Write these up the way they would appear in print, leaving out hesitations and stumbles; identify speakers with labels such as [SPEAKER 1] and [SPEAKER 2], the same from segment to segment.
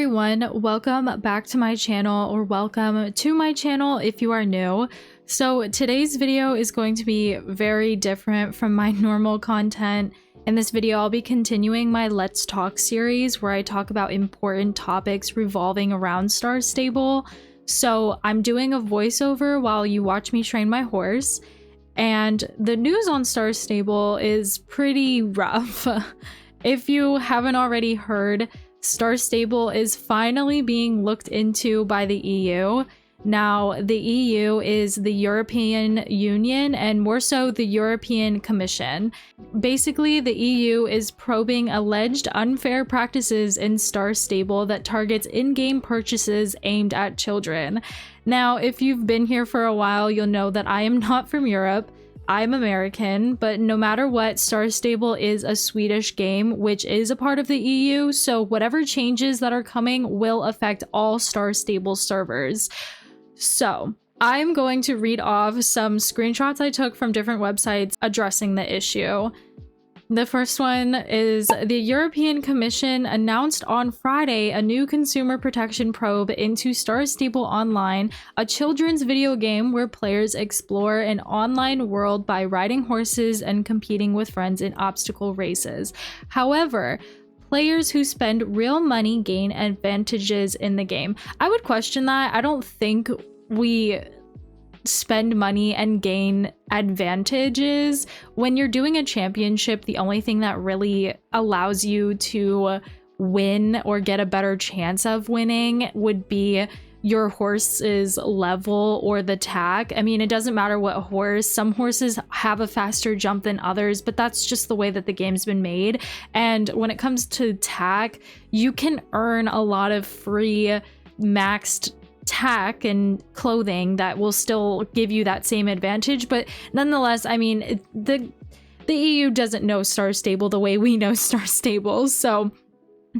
[SPEAKER 1] everyone, welcome back to my channel, or welcome to my channel if you are new. So today's video is going to be very different from my normal content. In this video, I'll be continuing my Let's Talk series where I talk about important topics revolving around Star Stable. So I'm doing a voiceover while you watch me train my horse. And the news on Star Stable is pretty rough. If you haven't already heard, Star Stable is finally being looked into by the EU. Now, the EU is the European Union, and more so the European Commission. Basically, the EU is probing alleged unfair practices in Star Stable that targets in-game purchases aimed at children. Now, if you've been here for a while, you'll know that I am not from Europe. I'm American, but no matter what, Star Stable is a Swedish game, which is a part of the EU, so whatever changes that are coming will affect all Star Stable servers. So, I'm going to read off some screenshots I took from different websites addressing the issue. The first one is the European Commission announced on Friday a new consumer protection probe into Star Stable Online, a children's video game where players explore an online world by riding horses and competing with friends in obstacle races. However, players who spend real money gain advantages in the game. I would question that. I don't think we spend money and gain advantages. When you're doing a championship, the only thing that really allows you to win or get a better chance of winning would be your horse's level or the tack. I mean, it doesn't matter what horse. Some horses have a faster jump than others, but that's just the way that the game's been made. And when it comes to tack, you can earn a lot of free maxed tack and clothing that will still give you that same advantage, but nonetheless, I mean, the EU doesn't know Star Stable the way we know Star Stable. So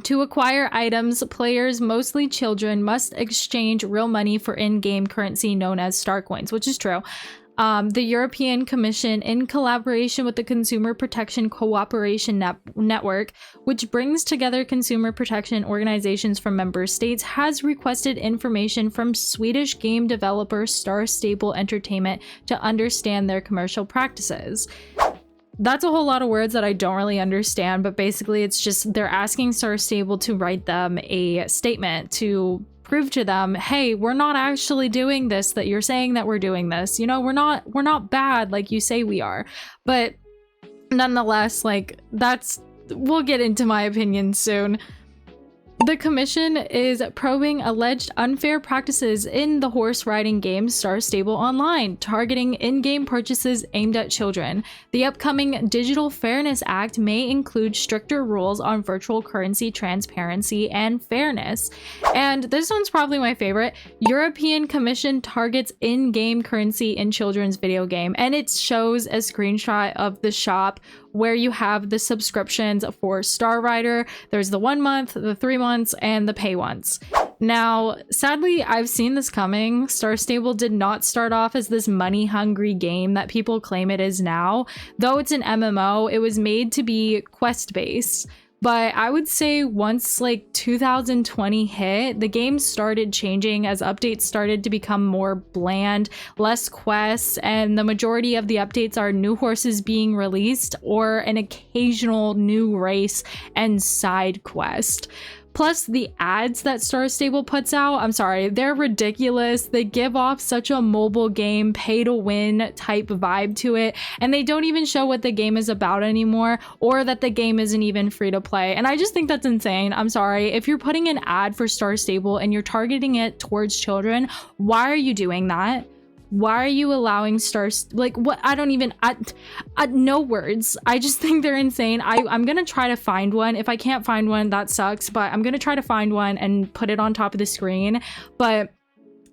[SPEAKER 1] to acquire items, players, mostly children, must exchange real money for in-game currency known as star coins, which is true. The European Commission, in collaboration with the Consumer Protection Cooperation Network, which brings together consumer protection organizations from member states, has requested information from Swedish game developer Star Stable Entertainment to understand their commercial practices. That's a whole lot of words that I don't really understand, but basically it's just they're asking Star Stable to write them a statement to prove to them, hey, we're not actually doing this, that you're saying that we're doing this. You know, we're not bad like you say we are. But nonetheless, like, we'll get into my opinion soon. The commission is probing alleged unfair practices in the horse riding game Star Stable Online, targeting in-game purchases aimed at children. The upcoming Digital Fairness Act may include stricter rules on virtual currency transparency and fairness. And this one's probably my favorite. European Commission targets in-game currency in children's video game, and it shows a screenshot of the shop where you have the subscriptions for Star Rider. There's the 1 month, the 3 months, and the pay once. Now, sadly, I've seen this coming. Star Stable did not start off as this money-hungry game that people claim it is now. Though it's an MMO, it was made to be quest-based. But I would say once like 2020 hit, the game started changing as updates started to become more bland, less quests, and the majority of the updates are new horses being released or an occasional new race and side quest. Plus, the ads that Star Stable puts out, I'm sorry, they're ridiculous. They give off such a mobile game, pay-to-win type vibe to it, and they don't even show what the game is about anymore, or that the game isn't even free to play. And I just think that's insane. I'm sorry. If you're putting an ad for Star Stable and you're targeting it towards children, why are you doing that? Why are you allowing stars, like, what? I don't even, no words. I just think they're insane. I'm gonna try to find one. If I can't find one, that sucks, but I'm gonna try to find one and put it on top of the screen. But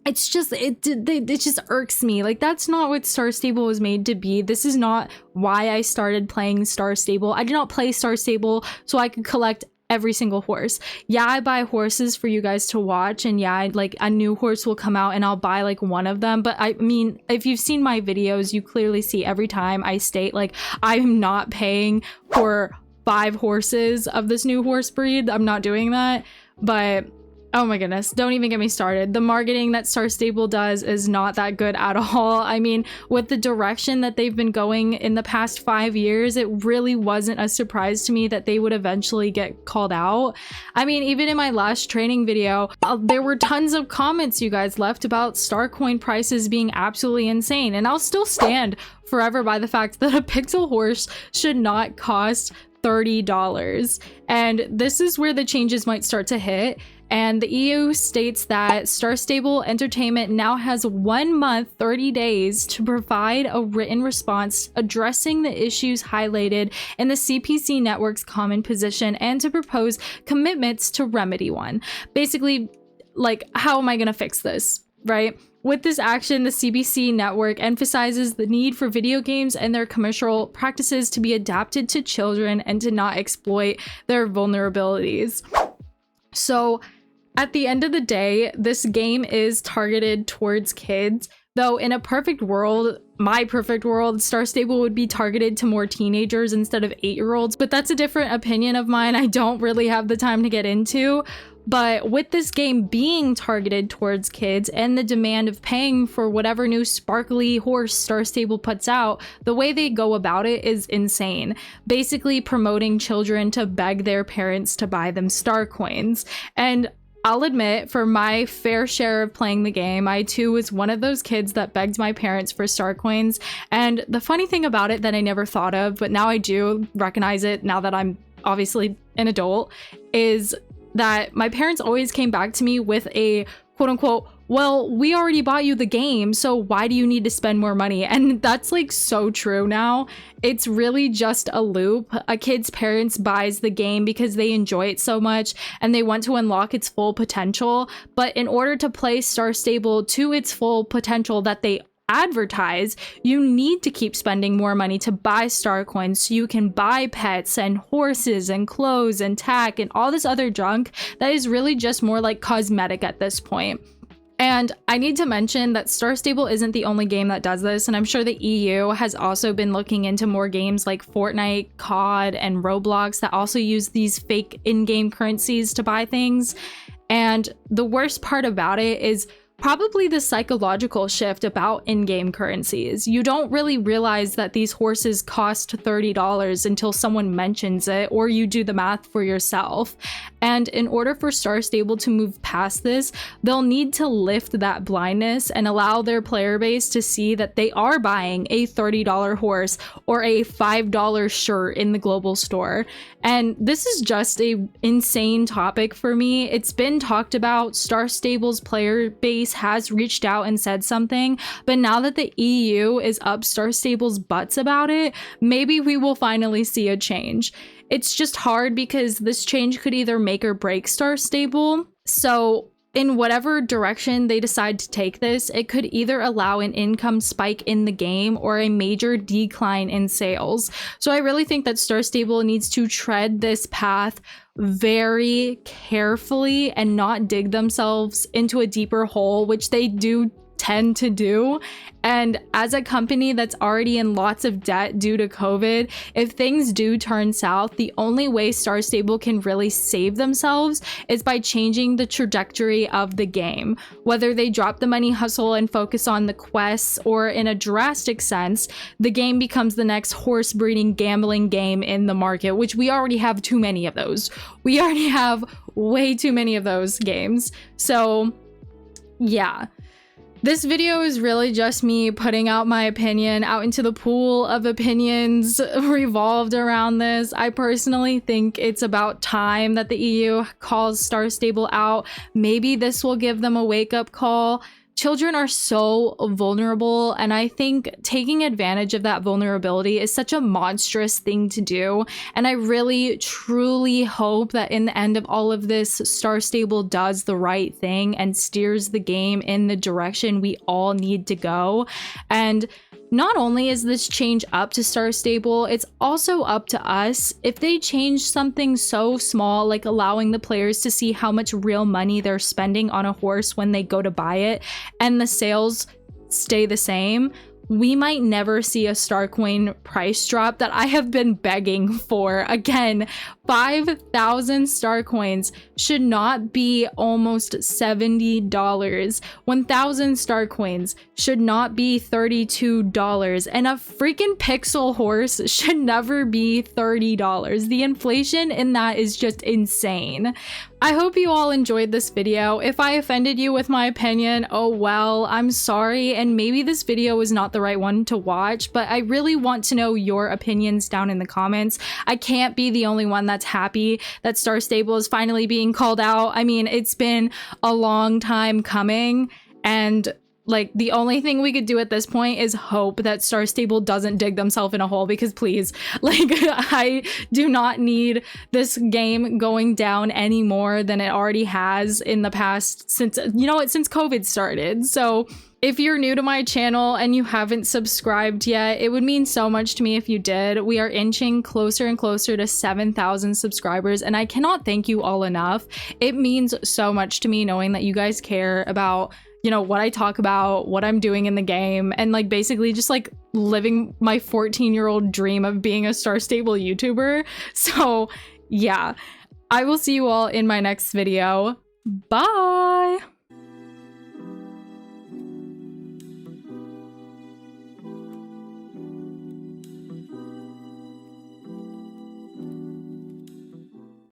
[SPEAKER 1] it's just, it just irks me. Like, that's not what Star Stable was made to be. This is not why I started playing Star Stable. I did not play Star Stable so I could collect every single horse. Yeah, I buy horses for you guys to watch, and yeah, like a new horse will come out and I'll buy like one of them. But I mean, if you've seen my videos, you clearly see every time I state like I'm not paying for 5 horses of this new horse breed. I'm not doing that. But Oh my goodness, don't even get me started. The marketing that Star Stable does is not that good at all. I mean, with the direction that they've been going in the past 5 years, it really wasn't a surprise to me that they would eventually get called out. I mean, even in my last training video, there were tons of comments you guys left about Star Coin prices being absolutely insane, and I'll still stand forever by the fact that a pixel horse should not cost $30. And this is where the changes might start to hit. And the EU states that Star Stable Entertainment now has 1 month, 30 days to provide a written response addressing the issues highlighted in the CPC network's common position and to propose commitments to remedy one. Basically, like, how am I gonna fix this, right? With this action, the CBC network emphasizes the need for video games and their commercial practices to be adapted to children and to not exploit their vulnerabilities. So, at the end of the day, this game is targeted towards kids, though in a perfect world, my perfect world, Star Stable would be targeted to more teenagers instead of 8-year-olds, but that's a different opinion of mine I don't really have the time to get into. But with this game being targeted towards kids and the demand of paying for whatever new sparkly horse Star Stable puts out, the way they go about it is insane. Basically promoting children to beg their parents to buy them star coins. And I'll admit, for my fair share of playing the game, I too was one of those kids that begged my parents for star coins. And the funny thing about it that I never thought of, but now I do recognize it now that I'm obviously an adult, is that my parents always came back to me with a quote unquote, well, we already bought you the game, so why do you need to spend more money? And that's like so true now. It's really just a loop. A kid's parents buys the game because they enjoy it so much and they want to unlock its full potential. But in order to play Star Stable to its full potential that they advertise, you need to keep spending more money to buy star coins so you can buy pets and horses and clothes and tack and all this other junk that is really just more like cosmetic at this point. And I need to mention that Star Stable isn't the only game that does this, and I'm sure the EU has also been looking into more games like Fortnite, COD, and Roblox that also use these fake in-game currencies to buy things. And the worst part about it is probably the psychological shift about in-game currencies. You don't really realize that these horses cost $30 until someone mentions it or you do the math for yourself. And in order for Star Stable to move past this, they'll need to lift that blindness and allow their player base to see that they are buying a $30 horse or a $5 shirt in the global store. And this is just a insane topic for me. It's been talked about. Star Stable's player base has reached out and said something, but now that the EU is up Star Stable's butts about it, maybe we will finally see a change. It's just hard because this change could either make or break Star Stable. So in whatever direction they decide to take this, it could either allow an income spike in the game or a major decline in sales. So I really think that Star Stable needs to tread this path very carefully and not dig themselves into a deeper hole, which they do tend to do. And as a company that's already in lots of debt due to COVID, if things do turn south, the only way Star Stable can really save themselves is by changing the trajectory of the game. Whether they drop the money hustle and focus on the quests, or in a drastic sense, the game becomes the next horse breeding gambling game in the market, which we already have too many of those. We already have way too many of those games. So yeah. This video is really just me putting out my opinion out into the pool of opinions revolved around this. I personally think it's about time that the EU calls Star Stable out. Maybe this will give them a wake-up call. Children are so vulnerable, and I think taking advantage of that vulnerability is such a monstrous thing to do. And I really, truly hope that in the end of all of this, Star Stable does the right thing and steers the game in the direction we all need to go. And not only is this change up to Star Stable, it's also up to us. If they change something so small, like allowing the players to see how much real money they're spending on a horse when they go to buy it, and the sales stay the same, we might never see a star coin price drop that I have been begging for. Again, 5,000 star coins should not be almost $70. 1,000 star coins should not be $32. And a freaking pixel horse should never be $30. The inflation in that is just insane. I hope you all enjoyed this video. If I offended you with my opinion, oh well, I'm sorry, and maybe this video is not the right one to watch, but I really want to know your opinions down in the comments. I can't be the only one that's happy that Star Stable is finally being called out. I mean, it's been a long time coming, and like, the only thing we could do at this point is hope that Star Stable doesn't dig themselves in a hole, because please, like, I do not need this game going down any more than it already has in the past since, you know what, since COVID started. So if you're new to my channel and you haven't subscribed yet, it would mean so much to me if you did. We are inching closer and closer to 7,000 subscribers, and I cannot thank you all enough. It means so much to me knowing that you guys care about, you know, what I talk about, what I'm doing in the game, and like basically just like living my 14-year-old dream of being a Star Stable YouTuber. So yeah, I will see you all in my next video. Bye!